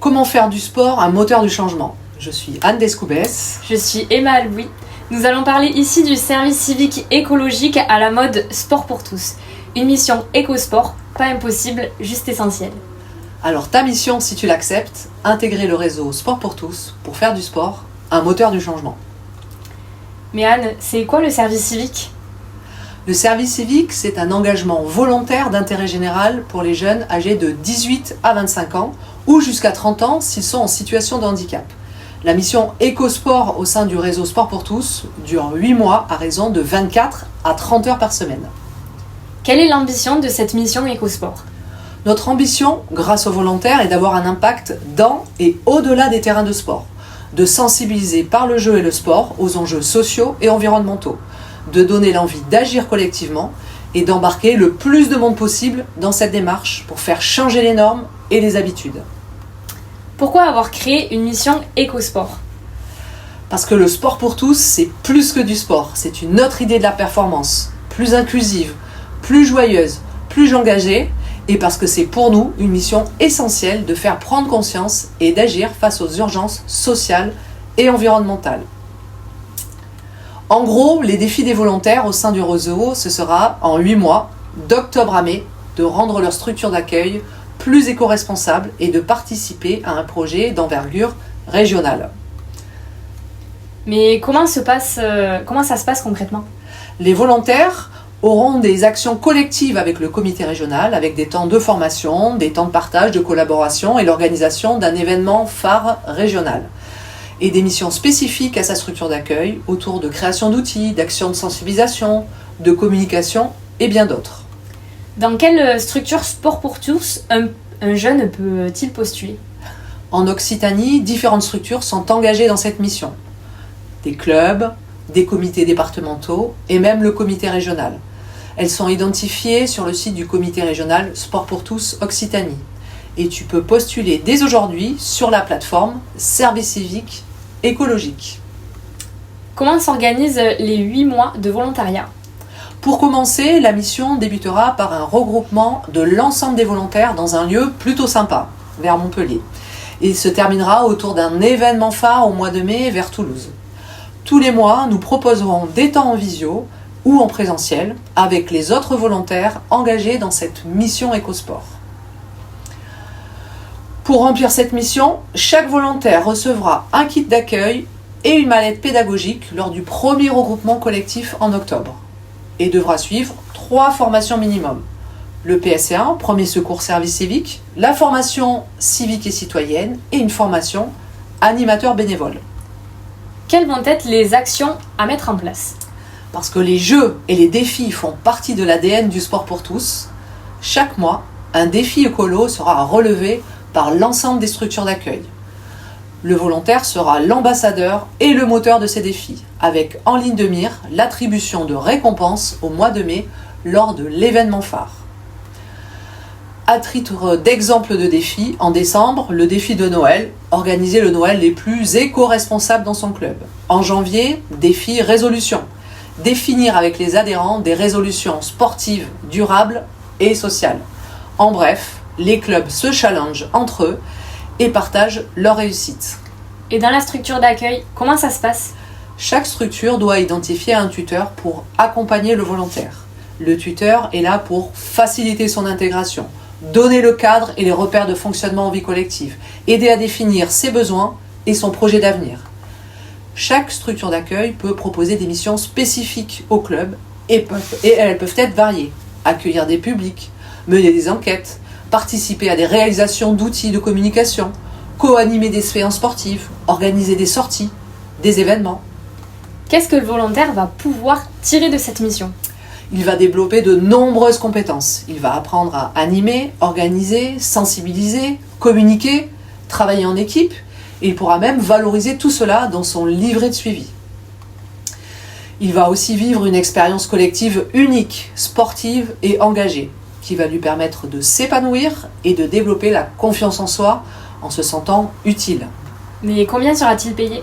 Comment faire du sport un moteur du changement? Je suis Anne Descoubès. Je suis Emma Alboui. Nous allons parler ici du service civique écologique à la mode Sport pour tous. Une mission éco-sport, pas impossible, juste essentielle. Alors ta mission, si tu l'acceptes, intégrer le réseau Sport pour tous pour faire du sport un moteur du changement. Mais Anne, c'est quoi le service civique? Le service civique, c'est un engagement volontaire d'intérêt général pour les jeunes âgés de 18 à 25 ans ou jusqu'à 30 ans s'ils sont en situation de handicap. La mission éco-sport au sein du réseau Sport pour tous dure 8 mois à raison de 24 à 30 heures par semaine. Quelle est l'ambition de cette mission éco-sport? Notre ambition, grâce aux volontaires, est d'avoir un impact dans et au-delà des terrains de sport, de sensibiliser par le jeu et le sport aux enjeux sociaux et environnementaux, de donner l'envie d'agir collectivement et d'embarquer le plus de monde possible dans cette démarche pour faire changer les normes et les habitudes. Pourquoi avoir créé une mission éco-sport? Parce que le sport pour tous, c'est plus que du sport, c'est une autre idée de la performance, plus inclusive, plus joyeuse, plus engagée, et parce que c'est pour nous une mission essentielle de faire prendre conscience et d'agir face aux urgences sociales et environnementales. En gros, les défis des volontaires au sein du réseau, ce sera en 8 mois, d'octobre à mai, de rendre leur structure d'accueil plus éco-responsable et de participer à un projet d'envergure régionale. Mais comment ça se passe concrètement? Les volontaires auront des actions collectives avec le comité régional, avec des temps de formation, des temps de partage, de collaboration et l'organisation d'un événement phare régional. Et des missions spécifiques à sa structure d'accueil autour de création d'outils, d'actions de sensibilisation, de communication et bien d'autres. Dans quelle structure Sport pour tous un jeune peut-il postuler? En Occitanie, différentes structures sont engagées dans cette mission. Des clubs, des comités départementaux et même le comité régional. Elles sont identifiées sur le site du comité régional Sport pour tous Occitanie. Et tu peux postuler dès aujourd'hui sur la plateforme Service civique écologique. Comment s'organisent les 8 mois de volontariat? Pour commencer, la mission débutera par un regroupement de l'ensemble des volontaires dans un lieu plutôt sympa, vers Montpellier. Et se terminera autour d'un événement phare au mois de mai vers Toulouse. Tous les mois, nous proposerons des temps en visio ou en présentiel avec les autres volontaires engagés dans cette mission écosport. Pour remplir cette mission, chaque volontaire recevra un kit d'accueil et une mallette pédagogique lors du premier regroupement collectif en octobre et devra suivre 3 formations minimum. Le PSC1, Premier Secours Service Civique, la formation civique et citoyenne et une formation animateur bénévole. Quelles vont être les actions à mettre en place? Parce que les jeux et les défis font partie de l'ADN du sport pour tous, chaque mois, un défi écolo sera relevé par l'ensemble des structures d'accueil. Le volontaire sera l'ambassadeur et le moteur de ces défis, avec en ligne de mire l'attribution de récompenses au mois de mai lors de l'événement phare. À titre d'exemple de défi, en décembre, le défi de Noël, organiser le Noël les plus éco-responsables dans son club. En janvier, défi résolution, définir avec les adhérents des résolutions sportives, durables et sociales. En bref, les clubs se challengent entre eux et partagent leur réussite. Et dans la structure d'accueil, comment ça se passe? Chaque structure doit identifier un tuteur pour accompagner le volontaire. Le tuteur est là pour faciliter son intégration, donner le cadre et les repères de fonctionnement en vie collective, aider à définir ses besoins et son projet d'avenir. Chaque structure d'accueil peut proposer des missions spécifiques au club et elles peuvent être variées. Accueillir des publics, mener des enquêtes, participer à des réalisations d'outils de communication, co-animer des séances sportives, organiser des sorties, des événements. Qu'est-ce que le volontaire va pouvoir tirer de cette mission? Il va développer de nombreuses compétences. Il va apprendre à animer, organiser, sensibiliser, communiquer, travailler en équipe, et il pourra même valoriser tout cela dans son livret de suivi. Il va aussi vivre une expérience collective unique, sportive et engagée, qui va lui permettre de s'épanouir et de développer la confiance en soi en se sentant utile. Mais combien sera-t-il payé?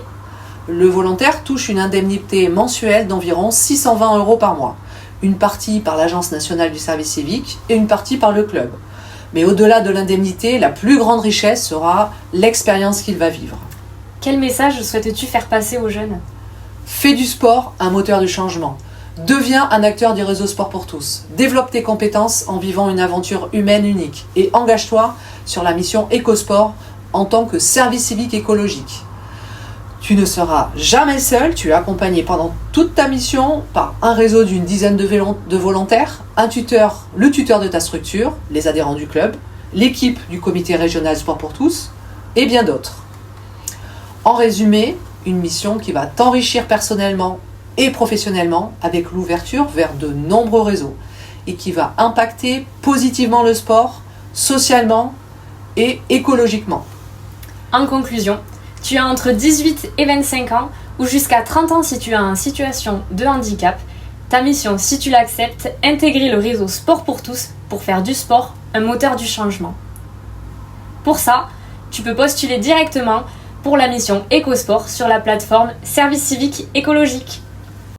Le volontaire touche une indemnité mensuelle d'environ 620 € par mois. Une partie par l'Agence nationale du service civique et une partie par le club. Mais au-delà de l'indemnité, la plus grande richesse sera l'expérience qu'il va vivre. Quel message souhaites-tu faire passer aux jeunes ? Fais du sport un moteur du changement. Deviens un acteur du réseau Sport pour tous. Développe tes compétences en vivant une aventure humaine unique. Et engage-toi sur la mission EcoSport en tant que service civique écologique. Tu ne seras jamais seul, tu es accompagné pendant toute ta mission par un réseau d'une dizaine de volontaires, un tuteur, le tuteur de ta structure, les adhérents du club, l'équipe du comité régional Sport pour tous et bien d'autres. En résumé, une mission qui va t'enrichir personnellement et professionnellement avec l'ouverture vers de nombreux réseaux et qui va impacter positivement le sport, socialement et écologiquement. En conclusion, tu as entre 18 et 25 ans ou jusqu'à 30 ans si tu es en situation de handicap. Ta mission, si tu l'acceptes, intégrer le réseau Sport pour tous pour faire du sport un moteur du changement. Pour ça, tu peux postuler directement pour la mission EcoSport sur la plateforme Service civique écologique.